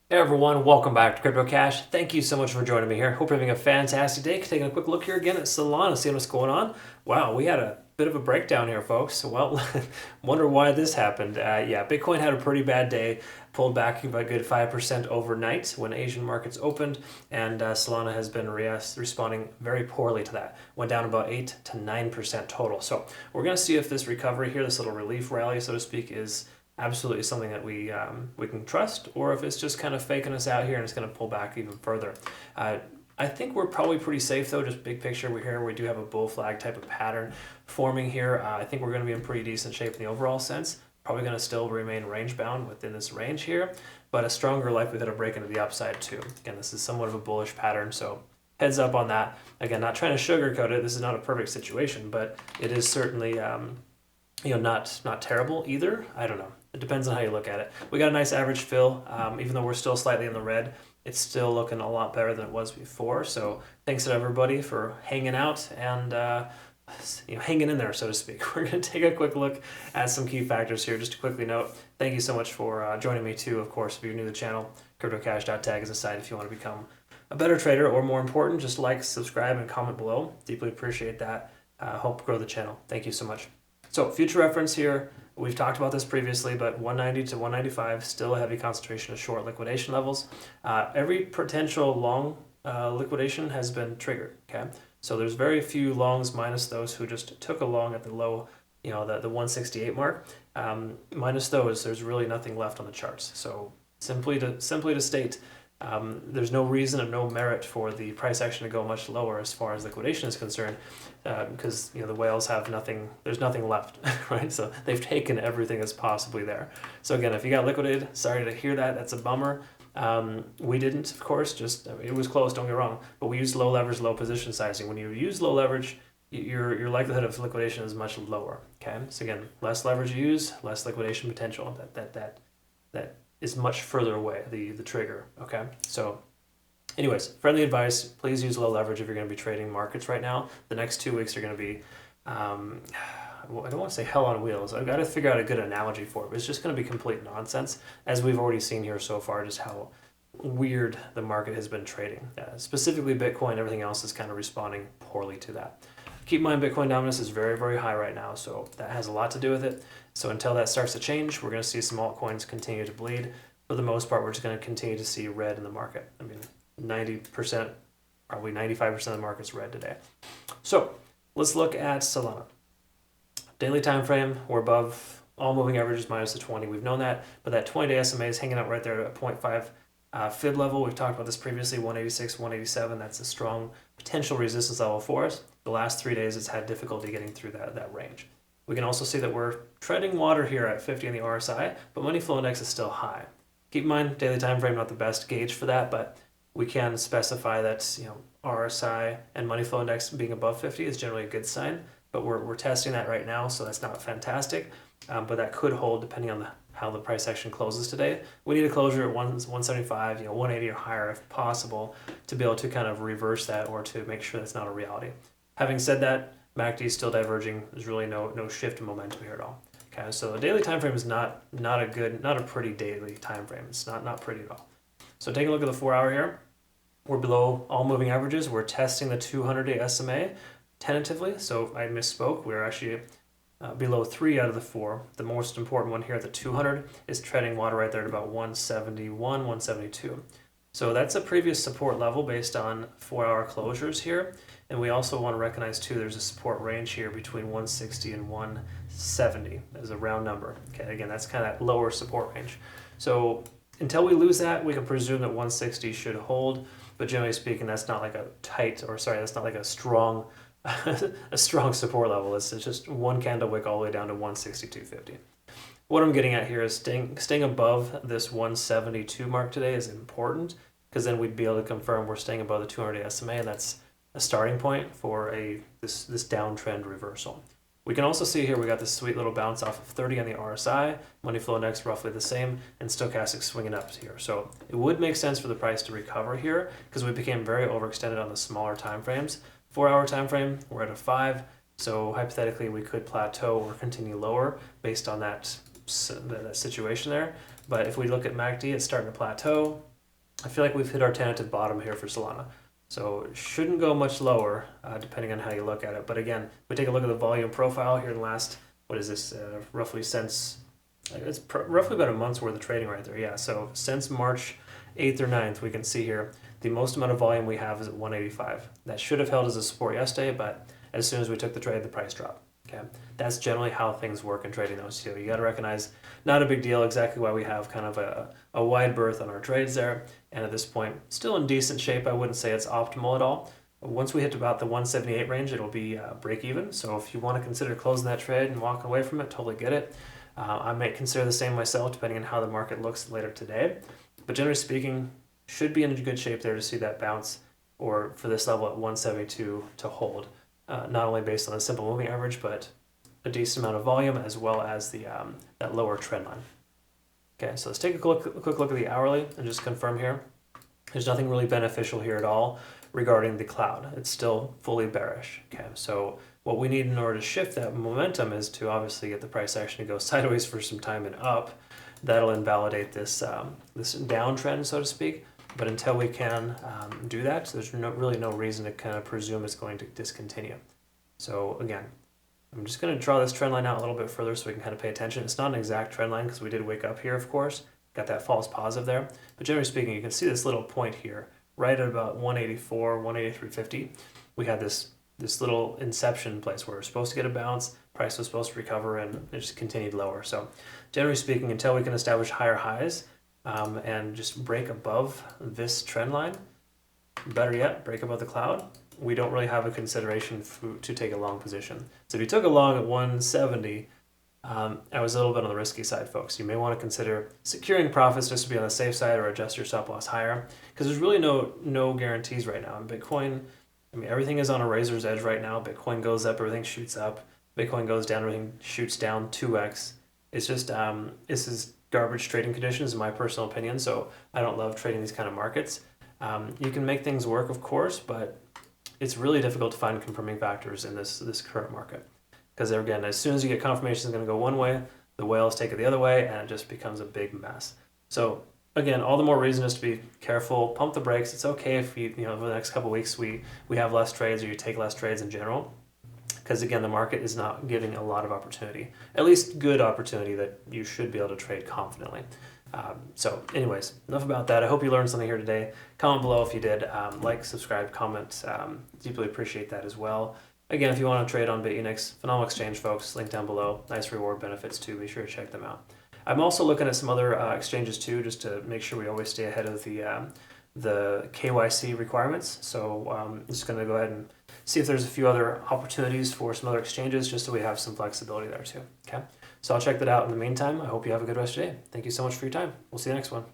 Hey everyone, welcome back to Crypto Cash. Thank you so much for joining me here. Hope you're having a fantastic day. Taking a quick look here again at Solana, seeing what's going on. Wow, we had a bit of a breakdown here, folks. Well, wonder why this happened. Yeah, Bitcoin had a pretty bad day, pulled back by a good 5% overnight when Asian markets opened, and Solana has been responding very poorly to that. Went down about 8 to 9% total. So we're going to see if this recovery here, this little relief rally, so to speak, is absolutely something that we can trust, or if it's just kind of faking us out here and it's going to pull back even further. I think we're probably pretty safe though. Just big picture, we do have a bull flag type of pattern forming here. I think we're going to be in pretty decent shape in the overall sense. Probably going to still remain range bound within this range here, but a stronger likelihood of breaking to the upside too. Again, this is somewhat of a bullish pattern, so heads up on that. Again, not trying to sugarcoat it. This is not a perfect situation, but it is certainly not terrible either. I don't know. It depends on how you look at it. We got a nice average fill, even though we're still slightly in the red. It's still looking a lot better than it was before. So thanks to everybody for hanging out and hanging in there, so to speak. We're going to take a quick look at some key factors here. Just to quickly note, thank you so much for joining me too. Of course, if you're new to the channel, cryptocash.tag is a site if you want to become a better trader, or more important, just like, subscribe, and comment below. Deeply appreciate that. Help grow the channel. Thank you so much. So future reference here, we've talked about this previously, but 190 to 195, still a heavy concentration of short liquidation levels. Every potential long liquidation has been triggered, okay? So there's very few longs minus those who just took a long at the low, the 168 mark. Minus those, there's really nothing left on the charts. So simply to state, there's no reason and no merit for the price action to go much lower as far as liquidation is concerned, because the whales have nothing. There's nothing left, right? So they've taken everything that's possibly there. So again, if you got liquidated, sorry to hear that. That's a bummer. We didn't, of course. It was close. Don't get wrong, but we used low leverage, low position sizing. When you use low leverage, your likelihood of liquidation is much lower. Okay, so again, less leverage you use, less liquidation potential. That is much further away, the trigger, okay? So anyways, friendly advice, please use low leverage if you're going to be trading markets right now. The next 2 weeks are going to be, I don't want to say hell on wheels. I've got to figure out a good analogy for it, but it's just going to be complete nonsense, as we've already seen here so far, just how weird the market has been trading. Specifically Bitcoin, everything else is kind of responding poorly to that. Keep in mind, Bitcoin dominance is very, very high right now, so that has a lot to do with it. So until that starts to change, we're going to see some altcoins continue to bleed. For the most part, we're just going to continue to see red in the market. I mean, 90%, probably 95% of the market's red today. So let's look at Solana. Daily time frame, we're above all moving averages minus the 20. We've known that, but that 20-day SMA is hanging out right there at 0.5 fib level. We've talked about this previously, 186, 187. That's a strong potential resistance level for us. The last 3 days, it's had difficulty getting through that range. We can also see that we're treading water here at 50 on the RSI, but money flow index is still high. Keep in mind, daily time frame not the best gauge for that, but we can specify that RSI and money flow index being above 50 is generally a good sign. But we're testing that right now, so that's not fantastic. But that could hold depending on how the price action closes today. We need a closure at 175, 180 or higher if possible, to be able to kind of reverse that or to make sure that's not a reality. Having said that, MACD is still diverging. There's really no shift in momentum here at all. Okay, so the daily time frame is not a pretty daily time frame. It's not pretty at all. So taking a look at the 4 hour here, we're below all moving averages. We're testing the 200-day SMA tentatively. So I misspoke. We're actually below 3 out of the 4. The most important one here at the 200 is treading water right there at about 171, 172. So that's a previous support level based on 4 hour closures here. And we also want to recognize too, there's a support range here between 160 and 170 as a round number. Okay, again, that's kind of that lower support range. So until we lose that, we can presume that 160 should hold. But generally speaking, that's not like that's not like a strong a strong support level. It's just one candle wick all the way down to 162.50. What I'm getting at here is staying above this 172 mark today is important, because then we'd be able to confirm we're staying above the 200-day SMA, and that's a starting point for this downtrend reversal. We can also see here we got this sweet little bounce off of 30 on the RSI, money flow index roughly the same, and stochastic swinging up here. So it would make sense for the price to recover here, because we became very overextended on the smaller time frames. 4 hour time frame, we're at a 5. So hypothetically, we could plateau or continue lower based on that situation there. But if we look at MACD, it's starting to plateau. I feel like we've hit our tentative bottom here for Solana. So it shouldn't go much lower, depending on how you look at it. But again, we take a look at the volume profile here in the last, what is this, roughly since, it's roughly about a month's worth of trading right there. Yeah, so since March 8th or 9th, we can see here, the most amount of volume we have is at 185. That should have held as a support yesterday, but as soon as we took the trade, the price dropped. Okay, that's generally how things work in trading those two. You got to recognize, not a big deal, exactly why we have kind of a wide berth on our trades there. And at this point, still in decent shape. I wouldn't say it's optimal at all. Once we hit about the 178 range, it'll be break even. So if you want to consider closing that trade and walking away from it, totally get it. I might consider the same myself, depending on how the market looks later today. But generally speaking, should be in good shape there to see that bounce, or for this level at 172 to hold. Not only based on a simple moving average, but a decent amount of volume as well as the that lower trend line. Okay, so let's take a quick look at the hourly and just confirm here. There's nothing really beneficial here at all regarding the cloud. It's still fully bearish. Okay, so what we need in order to shift that momentum is to obviously get the price action to go sideways for some time and up. That'll invalidate this this downtrend, so to speak. But until we can do that, there's really no reason to kind of presume it's going to discontinue. So again, I'm just going to draw this trend line out a little bit further so we can kind of pay attention. It's not an exact trend line because we did wake up here, of course. Got that false positive there. But generally speaking, you can see this little point here, right at about 184, 183.50. We had this little inception place where we're supposed to get a bounce, price was supposed to recover, and it just continued lower. So generally speaking, until we can establish higher highs, and just break above this trend line, better yet, break above the cloud, we don't really have a consideration to take a long position. So if you took a long at 170, I was a little bit on the risky side, folks. You may want to consider securing profits just to be on the safe side, or adjust your stop loss higher, because there's really no guarantees right now. In Bitcoin, I mean, everything is on a razor's edge right now. Bitcoin goes up, everything shoots up. Bitcoin goes down, everything shoots down 2x. It's just, this is garbage trading conditions in my personal opinion, so I don't love trading these kind of markets. You can make things work, of course, but it's really difficult to find confirming factors in this current market, because again, as soon as you get confirmation it's going to go one way, the whales take it the other way, and it just becomes a big mess. So again, all the more reason is to be careful, pump the brakes. It's okay if you know, over the next couple of weeks we have less trades, or you take less trades in general, because again, the market is not giving a lot of opportunity, at least good opportunity that you should be able to trade confidently. So anyways, enough about that. I hope you learned something here today. Comment below if you did. Like, subscribe, comment. Deeply appreciate that as well. Again, if you want to trade on Bitunix, phenomenal exchange, folks. Link down below. Nice reward benefits too. Be sure to check them out. I'm also looking at some other exchanges too, just to make sure we always stay ahead of the KYC requirements. So I'm just going to go ahead and see if there's a few other opportunities for some other exchanges, just so we have some flexibility there too. Okay, so I'll check that out in the meantime. I hope you have a good rest of your day. Thank you so much for your time. We'll see you next one.